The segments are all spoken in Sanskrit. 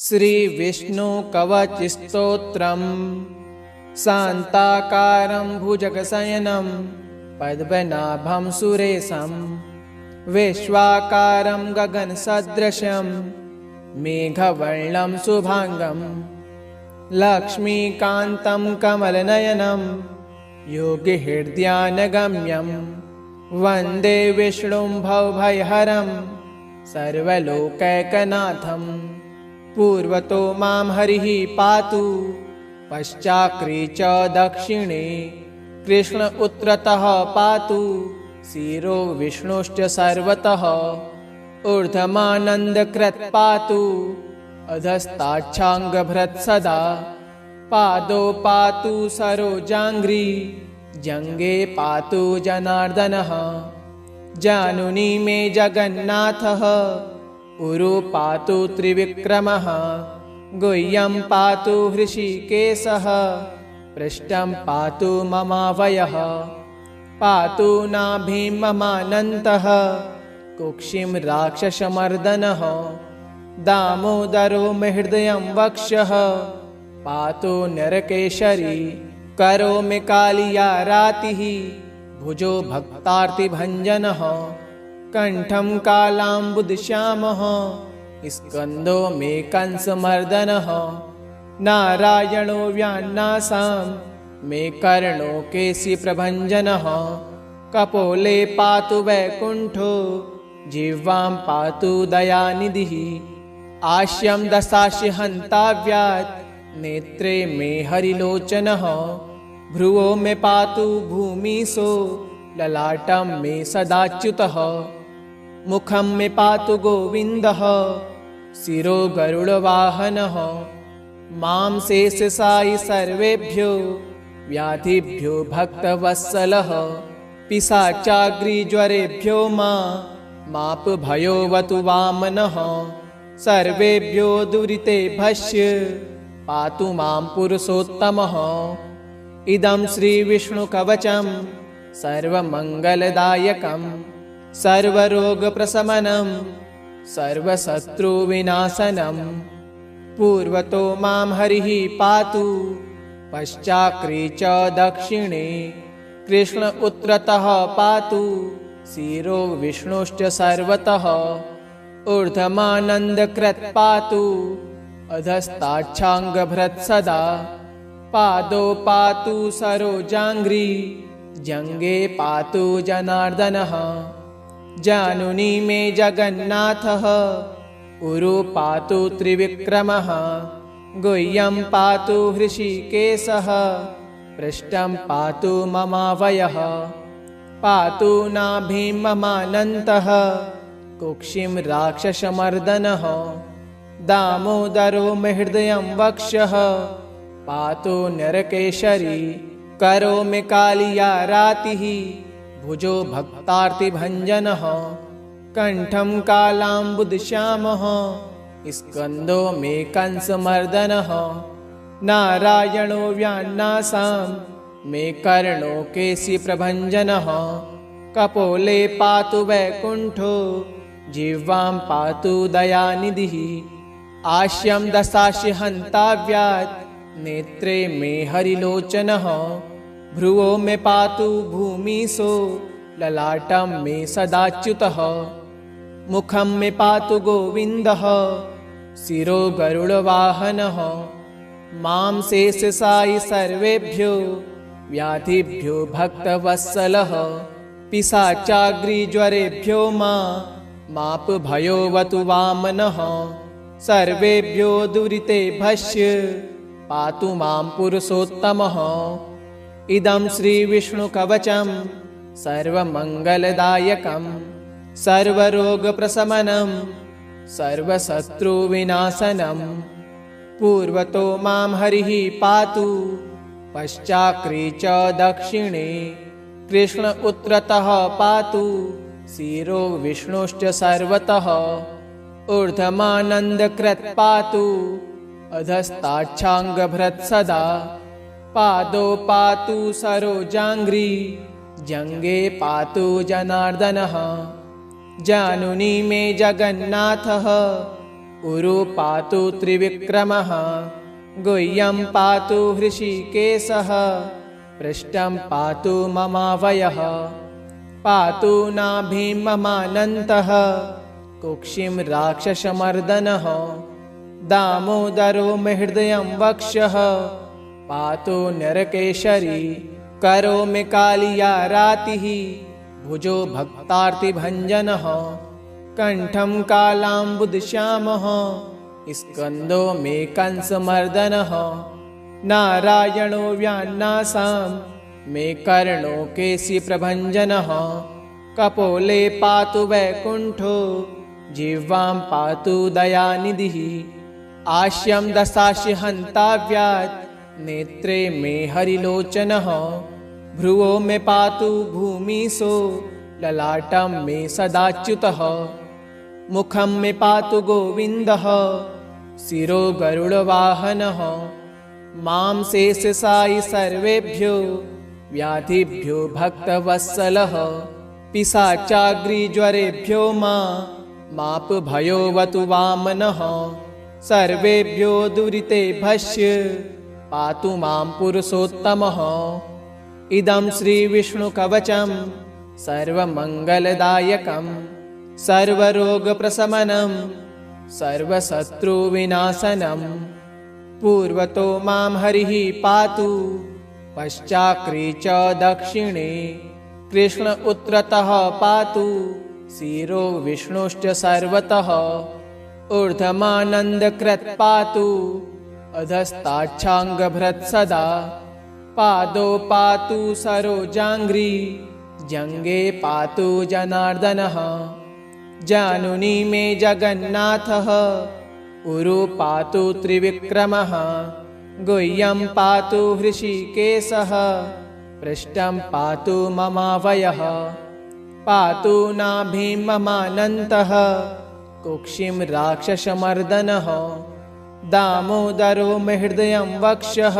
श्रीविष्णुकवचस्तोत्रम् शान्ताकारं भुजगशयनं पद्मनाभं सुरेशं विश्वाकारं गगनसदृशं मेघवर्णं शुभांगं लक्ष्मीकान्तं कमलनयनं योगिहृदयानगम्यं वन्दे विष्णुं भवभयहरं सर्वलोकैकनाथं। पूर्वतो मां हरिः पातु पश्चाक्री च दक्षिणे कृष्ण उत्तरतः पातु शिरो विष्णुश्च सर्वतः ऊर्ध्वमानन्दकृत् पातु अधस्ताच्छाङ्गभृत् सदा पादौ पातु सरोजाङ्घ्रि जङ्घे पातु जनार्दनः जानुनी मे जगन्नाथः उरु पातु त्रिविक्रमः गुह्यं पातु हृषीकेशः पृष्ठं पातु ममावयः पातु नाभिं ममानन्तः कुक्षिं राक्षसमर्दनः दामोदरो मे हृदयं वक्षः पातु नरकेशरी करोमि कालियारातिः भुजो भक्तार्तिभञ्जनः कण्ठं कालाम्बुदश्यामः स्कन्दो मे कंसमर्दनः नारायणो व्यान्नासां मे कर्णो केशिप्रभञ्जनः कपोले पातु वैकुण्ठो जिह्वां पातु दयानिधिः आस्यं दशासि हन्ताव्यात् नेत्रे मे हरिलोचनः भ्रुवो मे पातु भूमिशो ललाटं मे सदाच्युतः मुखं मे पातु गोविन्दः शिरो गरुडवाहनः मां शेषशायी सर्वेभ्यो व्याधिभ्यो भक्तवत्सलः पिशाचाग्निज्वरेभ्यो मापभयोऽवतु वामनः सर्वेभ्यो दुरितेभ्यश्च पातु मां पुरुषोत्तमः। इदं श्रीविष्णुकवचं सर्वमङ्गलदायकं सर्वरोगप्रशमनं सर्वशत्रुविनाशनं। पूर्वतो मां हरिः पातु पश्चाक्री च दक्षिणे कृष्ण उत्तरतः पातु शिरो विष्णुश्च सर्वतः ऊर्ध्वमानन्दकृत् पातु अधस्ताच्छाङ्गभृत् सदा पादौ पातु सरोजाङ्घ्रि जङ्घे पातु जनार्दनः जानुनी मे जगन्नाथः उरु पातु त्रिविक्रमः गुह्यं पातु हृषीकेशः पृष्ठं पातु ममावयः पातु नाभिं ममानन्तः कुक्षिं राक्षसमर्दनः दामोदरो मे हृदयं वक्षः पातु नरकेशरी करोमि कालियारातिः भुजो भक्तार्तिभञ्जनः कण्ठं कालाम्बुदश्यामः स्कन्दो मे कंसमर्दनः नारायणो व्यान्नासां मे कर्णो केशिप्रभञ्जनः कपोले पातु वैकुण्ठो जिह्वां पातु दयानिधिः आस्यं दशासि हन्ताव्यात् नेत्रे मे हरिलोचनः भ्रुवो मे पातु भूमिशो ललाटं मे सदाच्युतः मुखं मे पातु गोविन्दः शिरो गरुडवाहनः मां शेषशायी सर्वेभ्यो व्याधिभ्यो भक्तवत्सलः पिशाचाग्निज्वरेभ्यो मापभयोऽवतु वामनः सर्वेभ्यो दुरितेभ्यश्च पातु मां पुरुषोत्तमः। इदं श्रीविष्णुकवचं सर्वमङ्गलदायकं सर्वरोगप्रशमनं सर्वशत्रुविनाशनं। पूर्वतो मां हरिः पातु पश्चाक्री च दक्षिणे कृष्ण उत्तरतः पातु शिरो विष्णुश्च सर्वतः ऊर्ध्वमानन्दकृत् पातु अधस्ताच्छाङ्गभृत् सदा पादौ पातु सरोजाङ्घ्रि जङ्घे पातु जनार्दनः जानुनी मे जगन्नाथः उरु पातु त्रिविक्रमः गुह्यं पातु हृषीकेशः पृष्ठं पातु ममावयः पातु नाभिं ममानन्तः कुक्षिं राक्षसमर्दनः दामोदरो मे हृदयं वक्षः पातु नरकेशरी करोमि कालिया रातिः भुजो भक्तार्तिभञ्जनः कण्ठं कालाम्बुदश्यामः स्कन्दो मे कंसमर्दनः नारायणो व्यान्नासां मे कर्णो केशिप्रभञ्जनः कपोले पातु वैकुण्ठो जिह्वां पातु दयानिधिः आश्यं दशासि हन्ताव्यात् नेत्रे मे हरिलोचनः भ्रुवो मे पातु भूमिशो ललाटं मे सदाच्युतः मुखं मे पातु गोविन्दः शिरो गरुडवाहनः मां शेषशायि सर्वेभ्यो व्याधिभ्यो भक्तवत्सलः पिशाचाग्निज्वरेभ्यो मापभयोऽवतु वामनः सर्वेभ्यो दुरितेभ्यश्च पातु मां पुरुषोत्तमः इदं श्रीविष्णुकवचं सर्वमङ्गलदायकं सर्वरोगप्रशमनं सर्वशत्रुविनाशनं पूर्वतो मां हरिः पातु पश्चाक्री च दक्षिणे कृष्ण उत्तरतः पातु शिरो विष्णुश्च सर्वतः ऊर्ध्वमानन्दकृत् पातु अधस्ताच्छाङ्गभृत् सदा पादौ पातु सरोजाङ्घ्रि जङ्घे पातु जनार्दनः जानुनी मे जगन्नाथः उरु पातु त्रिविक्रमः गुह्यं पातु हृषीकेशः पृष्ठं पातु ममावयः पातु नाभिं ममानन्तः कुक्षिं राक्षसमर्दनः दामोदरो मे हृदयं वक्षः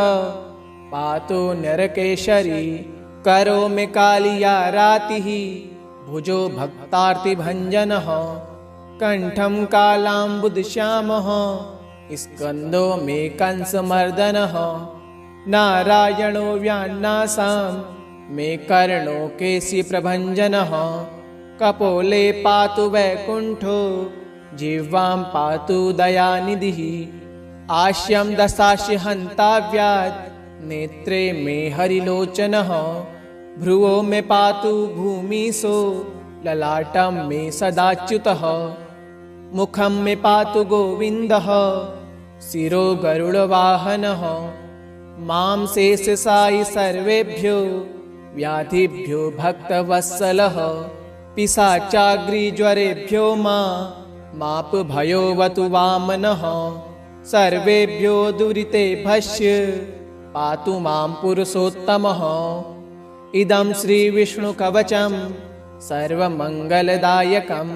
पातु नरकेशरी करोमि कालिया रातिः भुजो भक्तार्तिभञ्जनः कण्ठं कालाम्बुदश्यामः स्कन्दो मे कंसमर्दनः नारायणो व्यान्नासां मे कर्णो केशिप्रभञ्जनः कपोले पातु वैकुण्ठो जिह्वां पातु दयानिधिः आश्यं दशासि हन्ताव्यात् नेत्रे मे हरिलोचनः भ्रुवो मे पातु भूमिशो ललाटं मे सदाच्युतः मुखं मे पातु गोविन्दः शिरो गरुडवाहनः मां शेषशायि सर्वेभ्यो व्याधिभ्यो भक्तवत्सलः पिशाचाग्निज्वरेभ्यो मापभयोऽवतु वामनः सर्वेभ्यो दुरितेभ्यश्च पातु मां पुरुषोत्तमः इदं श्रीविष्णुकवचं सर्वमङ्गलदायकं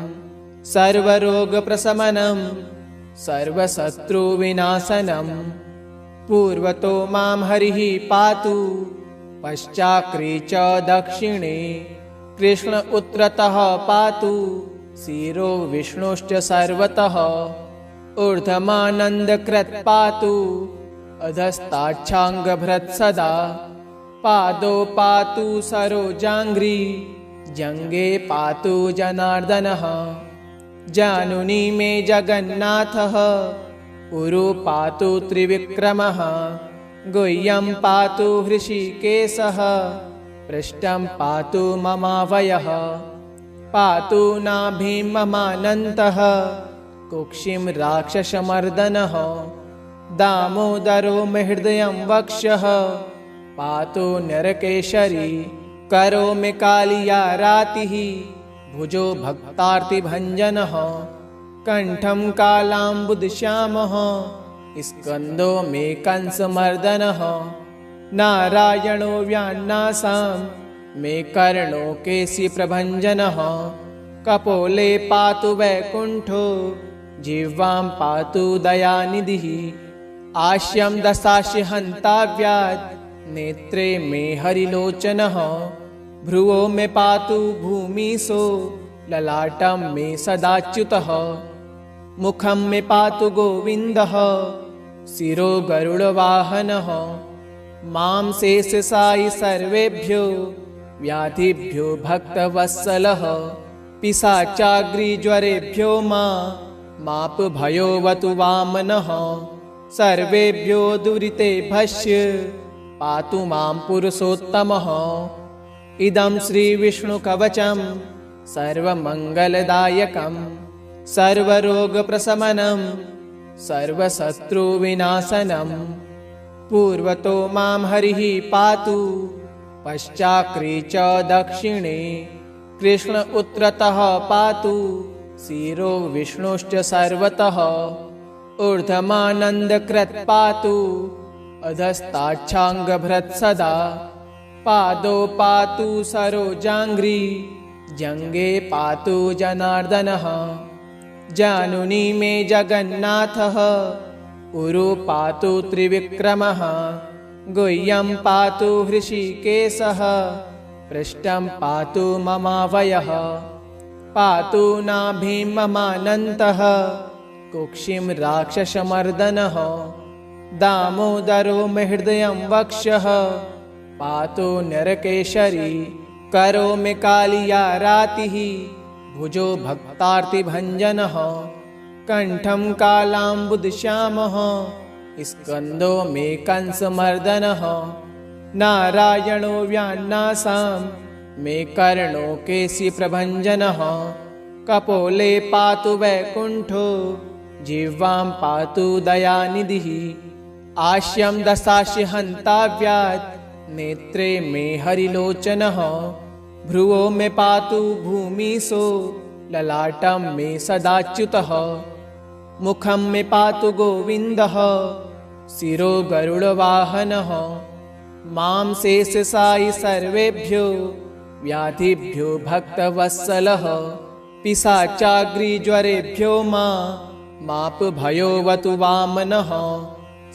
सर्वरोगप्रशमनं सर्वशत्रुविनाशनं पूर्वतो मां हरिः पातु पश्चाक्री च दक्षिणे कृष्ण उत्तरतः पातु शिरो विष्णुश्च सर्वतः ऊर्ध्वमानन्दकृत् पातु अधस्ताच्छाङ्गभृत् सदा पादौ पातु सरोजाङ्घ्रि जङ्घे पातु जनार्दनः जानुनी मे जगन्नाथः उरु पातु त्रिविक्रमः गुह्यं पातु हृषीकेशः पृष्ठं पातु ममावयः पातु नाभिं ममानन्तः कुक्षिं राक्षसमर्दनः दामोदरो मे हृदयं वक्षः पातु नरकेशरी करोमि कालिया रातिः भुजो भक्तार्तिभञ्जनः कण्ठं कालाम्बुदश्यामः स्कन्दो मे कंसमर्दनः नारायणो व्यान्नासां मे कर्णो केशिप्रभञ्जनः कपोले पातु वैकुण्ठो जिह्वां पातु दयानिधिः आश्यं दशासि हन्ताव्यात् नेत्रे मे हरिलोचनः भ्रुवो मे पातु भूमिशो ललाटं मे सदाच्युतः मुखं मे पातु गोविन्दः शिरो गरुडवाहनः मां शेषशायी सर्वेभ्यो व्याधिभ्यो भक्तवत्सलः पिशाचाग्निज्वरेभ्यो माप भयोवतु वामनः सर्वेभ्यो दुरितेभ्यश्च पातु मां पुरुषोत्तमः इदं श्रीविष्णुकवचं सर्वमङ्गलदायकं सर्वरोगप्रशमनं सर्वशत्रुविनाशनं पूर्वतो मां हरिः पातु पश्चाक्री च दक्षिणे कृष्ण उत्तरतः पातु शिरो विष्णुश्च सर्वतः ऊर्ध्वमानन्दकृत् पातु अधस्ताच्छाङ्गभृत् सदा पादौ पातु सरोजाङ्घ्रि जङ्गे पातु जनार्दनः जानुनी मे जगन्नाथः उरु पातु त्रिविक्रमः गुह्यं पातु हृषीकेशः पृष्ठं पातु ममावयः पातु नाभिं ममानन्तः कुक्षिं राक्षसमर्दनः दामोदरो मे हृदयं वक्षः पातु नरकेशरी करोमि कालिया रातिः भुजो भक्तार्तिभञ्जनः कण्ठं कालाम्बुदश्यामः स्कन्दो मे कंसमर्दनः नारायणो व्यान्नासां मे कर्णो केशिप्रभञ्जनः कपोले पातु वैकुण्ठो जिह्वां पातु दयानिधिः आश्यं दशासि हन्ताव्यात् नेत्रे मे हरिलोचनः भ्रुवो मे पातु भूमिशो ललाटं मे सदाच्युतः मुखं मे पातु गोविन्दः शिरो गरुडवाहनः मां शेषशायी सर्वेभ्यो व्याधिभ्यो भक्तवत्सलः पिशाचाग्निज्वरेभ्यो माप भयोवतु वामनः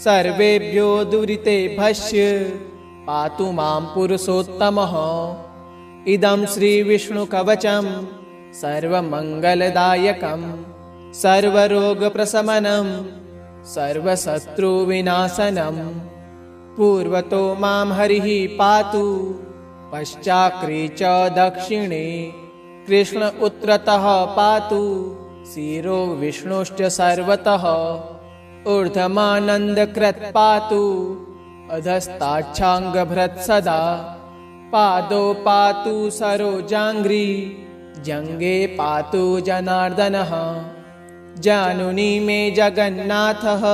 सर्वेभ्यो दुरितेभ्यश्च पातु मां पुरुषोत्तमः इदं श्रीविष्णुकवचं सर्वमङ्गलदायकं सर्वरोगप्रशमनं सर्वशत्रुविनाशनं पूर्वतो मां हरिः पातु पश्चाक्री च दक्षिणे कृष्ण उत्तरतः पातु शिरो विष्णुश्च सर्वतः ऊर्ध्वमानन्दकृत् पातु अधस्ताच्छाङ्गभृत् सदा पादौ पातु सरोजाङ्घ्रि जङ्गे पातु जनार्दनः जानुनी मे जगन्नाथः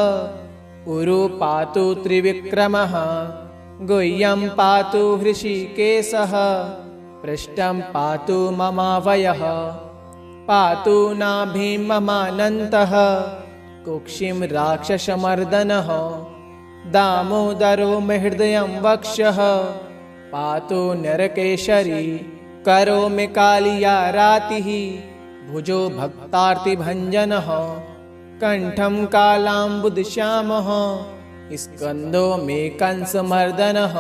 उरु पातु त्रिविक्रमः गुह्यं पातु हृषीकेशः पृष्ठं पातु ममावयः पातु नाभिं ममानन्तः कुक्षिं राक्षसमर्दनः दामोदरो मे हृदयं वक्षः पातु नरकेशरी करोमि कालिया रातिः भुजो भक्तार्तिभञ्जनः कण्ठं कालाम्बुदश्यामः स्कन्दो मे कंसमर्दनः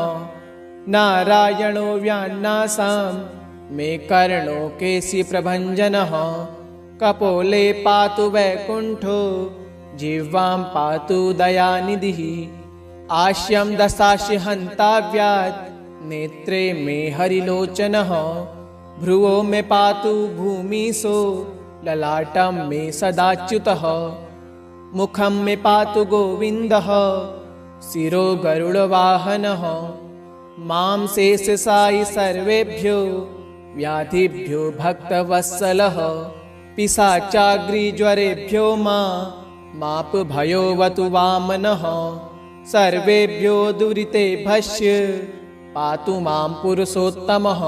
नारायणो व्यान्नासां मे कर्णो केशिप्रभञ्जनः कपोले पातु वैकुण्ठो जिह्वां पातु दयानिधिः आश्यं दशासि हन्ताव्यात् नेत्रे मे हरिलोचनः भ्रुवो मे पातु भूमिशो ललाटं मे सदाच्युतः मुखं मे पातु गोविन्दः शिरो गरुडवाहनः मां शेषशायी सर्वेभ्यो व्याधिभ्यो भक्तवत्सलः पिशाचाग्निज्वरेभ्यो माप भयोवतु वामनः सर्वेभ्यो दुरितेभ्यश्च पातु मां पुरुषोत्तमः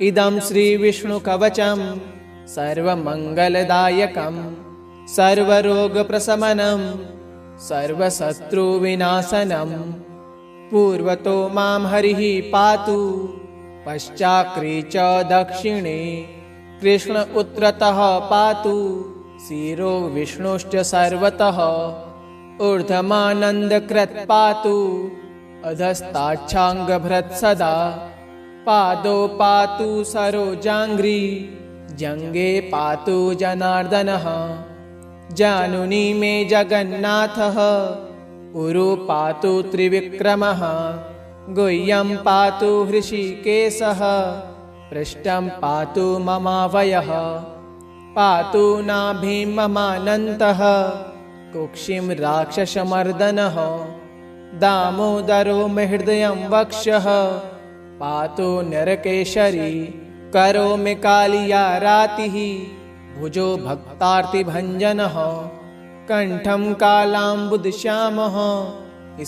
इदं श्रीविष्णुकवचं सर्वमङ्गलदायकं सर्वरोगप्रशमनं सर्वशत्रुविनाशनं पूर्वतो मां हरिः पातु पश्चाक्री च दक्षिणे कृष्ण उत्तरतः पातु शिरो विष्णुश्च सर्वतः ऊर्ध्वमानन्दकृत् पातु अधस्ताच्छाङ्गभृत् सदा पादौ पातु सरोजाङ्घ्रि जङ्गे पातु जनार्दनः जानुनी मे जगन्नाथः उरु पातु त्रिविक्रमः गुह्यं पातु हृषीकेशः पृष्ठं पातु ममावयः पातु नाभिं ममानन्तः कुक्षिं राक्षसमर्दनः दामोदरो मे हृदयं वक्षः पातु नरकेशरी करोमि कालिया रातिः भुजो भक्तार्तिभञ्जनः कण्ठं कालाम्बुदश्यामः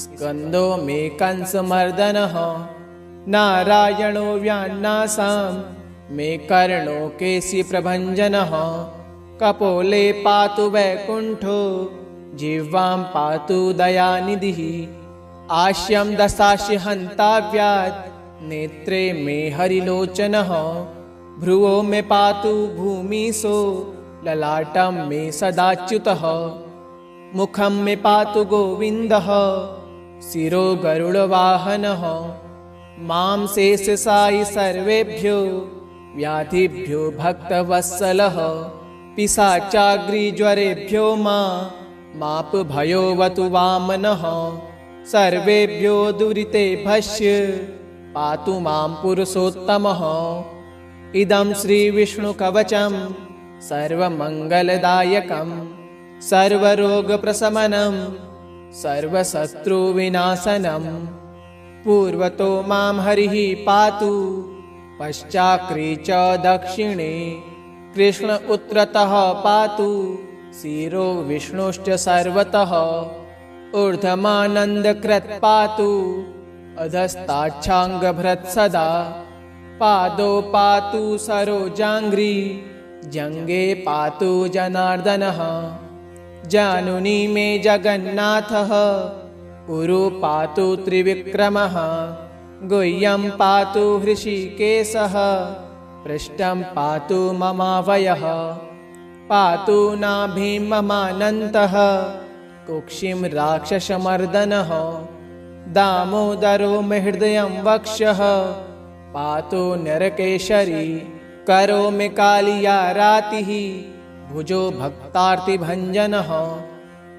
स्कन्दो मे कंसमर्दनः नारायणो व्यान्नासां मे कर्णो केशिप्रभञ्जनः कपोले पातु वैकुण्ठो जिह्वां पातु दयानिधिः आश्यं दशासि हन्ताव्यात् नेत्रे मे हरिलोचनः भ्रुवो मे पातु भूमिशो ललाटं मे सदाच्युतः मुखं मे पातु गोविन्दः शिरो गरुडवाहनः मां शेषशायि सर्वेभ्यो व्याधिभ्यो भक्तवत्सलः पिशाचाग्निज्वरेभ्यो मापभयोऽवतु वामनः सर्वेभ्यो दुरितेभ्यश्च पातु मां पुरुषोत्तमः इदं श्रीविष्णुकवचं सर्वमङ्गलदायकं सर्वरोगप्रशमनं सर्वशत्रुविनाशनं पूर्वतो मां हरिः पातु पश्चाक्री च दक्षिणे कृष्ण उत्तरतः पातु शिरो विष्णुश्च सर्वतः ऊर्ध्वमानन्दकृत् पातु अधस्ताच्छाङ्गभृत् सदा पादौ पातु सरोजाङ्घ्रि जङ्गे पातु जनार्दनः जानुनी मे जगन्नाथः उरु पातु त्रिविक्रमः गुह्यं पातु हृषीकेशः पृष्ठं पातु ममावयः पातु नाभिं ममानन्तः कुक्षिं राक्षसमर्दनः दामोदरो मे हृदयं वक्षः पातु नरकेशरी करोमि कालिया रातिः भुजो भक्तार्तिभञ्जनः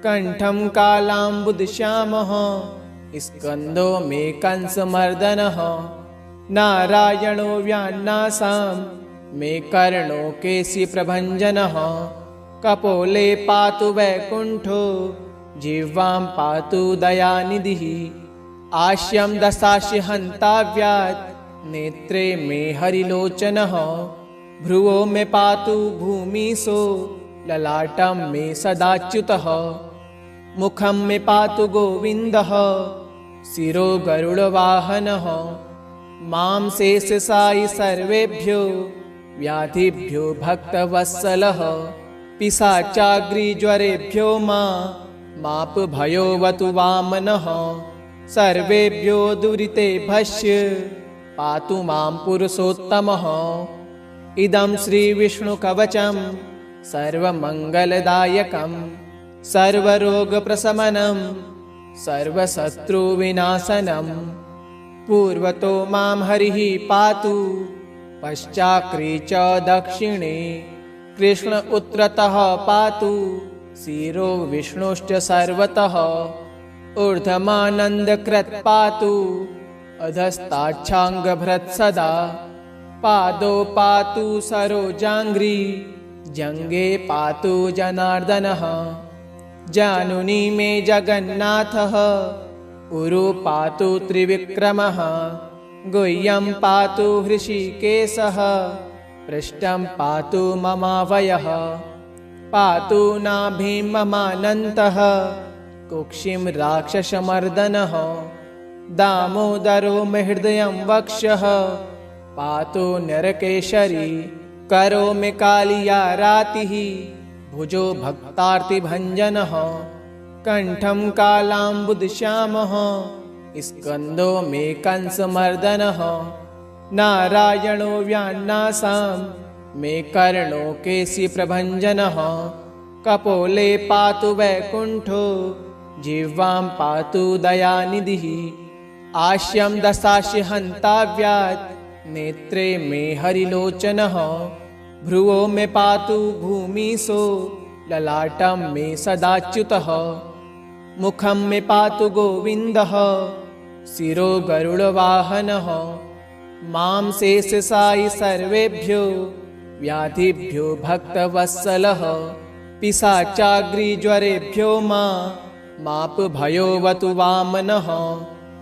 कण्ठं कालाम्बुदश्यामः स्कन्दो मे कंसमर्दनः नारायणो व्यान्नासां मे कर्णो केशिप्रभञ्जनः कपोले पातु वैकुण्ठो जिह्वां पातु दयानिधिः आश्यं दशासि हन्ताव्यात् नेत्रे मे हरिलोचनः भ्रुवो मे पातु भूमिशो ललाटं मे सदाच्युतः मुखं मे पातु गोविन्दः शिरो गरुडवाहनः मां शेषशायि सर्वेभ्यो व्याधिभ्यो भक्तवत्सलः पिशाचाग्निज्वरेभ्यो मापभयोऽवतु वामनः सर्वेभ्यो दुरितेभ्यश्च पातु मां पुरुषोत्तमः इदं श्रीविष्णुकवचं सर्वमङ्गलदायकं सर्वरोगप्रशमनं सर्वशत्रुविनाशनं पूर्वतो मां हरिः पातु पश्चाक्री च दक्षिणे कृष्ण उत्तरतः पातु शिरो विष्णुश्च सर्वतः ऊर्ध्वमानन्दकृत् पातु अधस्ताच्छाङ्गभृत् सदा पादौ पातु सरोजाङ्घ्रि जङ्गे पातु जनार्दनः जानुनी मे जगन्नाथः उरु पातु त्रिविक्रमः गुह्यं पातु हृषीकेशः पृष्ठं पातु ममावयः पातु नाभिं ममानन्तः कुक्षिं राक्षसमर्दनः दामोदरो मे हृदयं वक्षः पातु नरकेशरी करोमि कालिया रातिः भुजो भक्तार्तिभञ्जनः कण्ठं कालाम्बुदश्यामः स्कन्दो मे कंसमर्दनः नारायणो व्यान्नासां मे कर्णो केशिप्रभञ्जनः कपोले पातु वैकुण्ठो जिह्वां पातु दयानिधिः आश्यं दशासि हन्ताव्यात् नेत्रे मे हरिलोचनः भ्रुवो मे पातु भूमिशो ललाटं मे सदाच्युतः। मुखं मे पातु गोविन्दः, शिरो गरुडवाहनः। मां शेषशायी सर्वेभ्यो व्याधिभ्यो भक्तवत्सलः। पिशाचाग्निज्वरेभ्यो मापभयोऽवतु वामनः।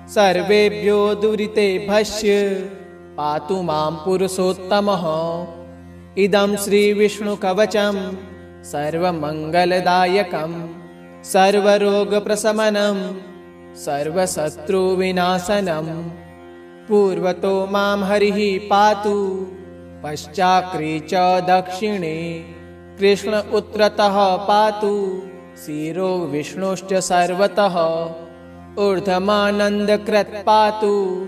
सर्वेभ्यो दुरितेभ्यश्च पातु मां पुरुषोत्तमः। इदं श्रीविष्णुकवचं सर्वमङ्गलदायकं, सर्वरोगप्रशमनं, सर्वशत्रुविनाशनं। पूर्वतो मां हरिः पातु, पश्चाक्री च दक्षिणे। कृष्ण उत्तरतः पातु, शिरो विष्णुश्च सर्वतः। ऊर्ध्वमानन्दकृत् पातु,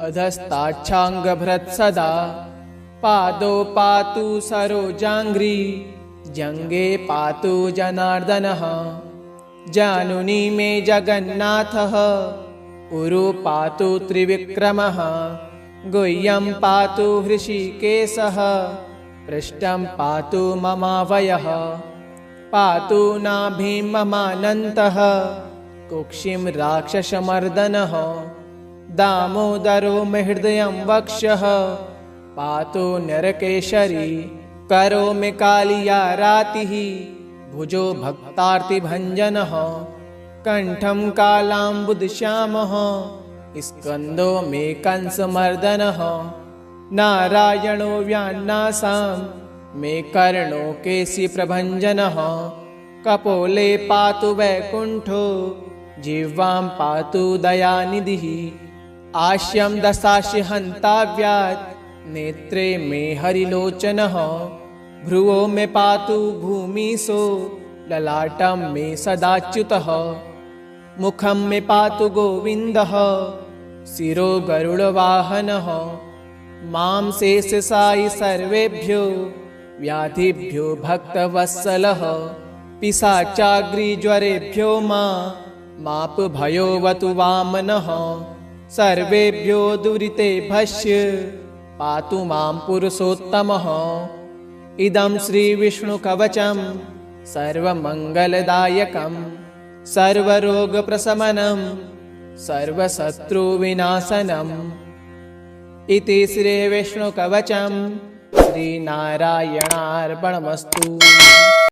अधस्ताच्छाङ्गभृत् सदा। पादौ पातु सरोजाङ्घ्रि, जङ्घे पातु जनार्दनः। जानुनी मे जगन्नाथः, उरु पातु त्रिविक्रमः। गुह्यं पातु हृषीकेशः, पृष्ठं पातु ममावयः। पातु नाभिं ममानन्तः, कुक्षिं राक्षसमर्दनः। दामोदरो मे हृदयं वक्षः, पातु नरकेशरी। करोमि कालिया रातिः, भुजो भक्तार्तिभञ्जनः। कण्ठं कालाम्बुदश्यामः, स्कन्दो मे कंसमर्दनः। नारायणो व्यान्नासां, मे कर्णो केशिप्रभञ्जनः। कपोले पातु वैकुण्ठो, जिह्वां पातु दयानिधिः। आस्यं दशासि हन्ताव्यात्, नेत्रे मे हरिलोचनः। भ्रुवो मे पातु भूमिशो, ललाटं मे सदाच्युतः। मुखं मे पातु गोविन्दः, शिरो गरुडवाहनः। मां शेषशायी सर्वेभ्यो व्याधिभ्यो भक्तवत्सलः। पिशाचाग्निज्वरेभ्यो मापभयोऽवतु वामनः। सर्वेभ्यो दुरितेभ्यश्च पातु मां पुरुषोत्तमः। इदं श्रीविष्णुकवचं सर्वमङ्गलदायकं, सर्वरोगप्रशमनं, सर्वशत्रुविनाशनम्। इति श्रीविष्णुकवचं श्रीनारायणार्पणमस्तु।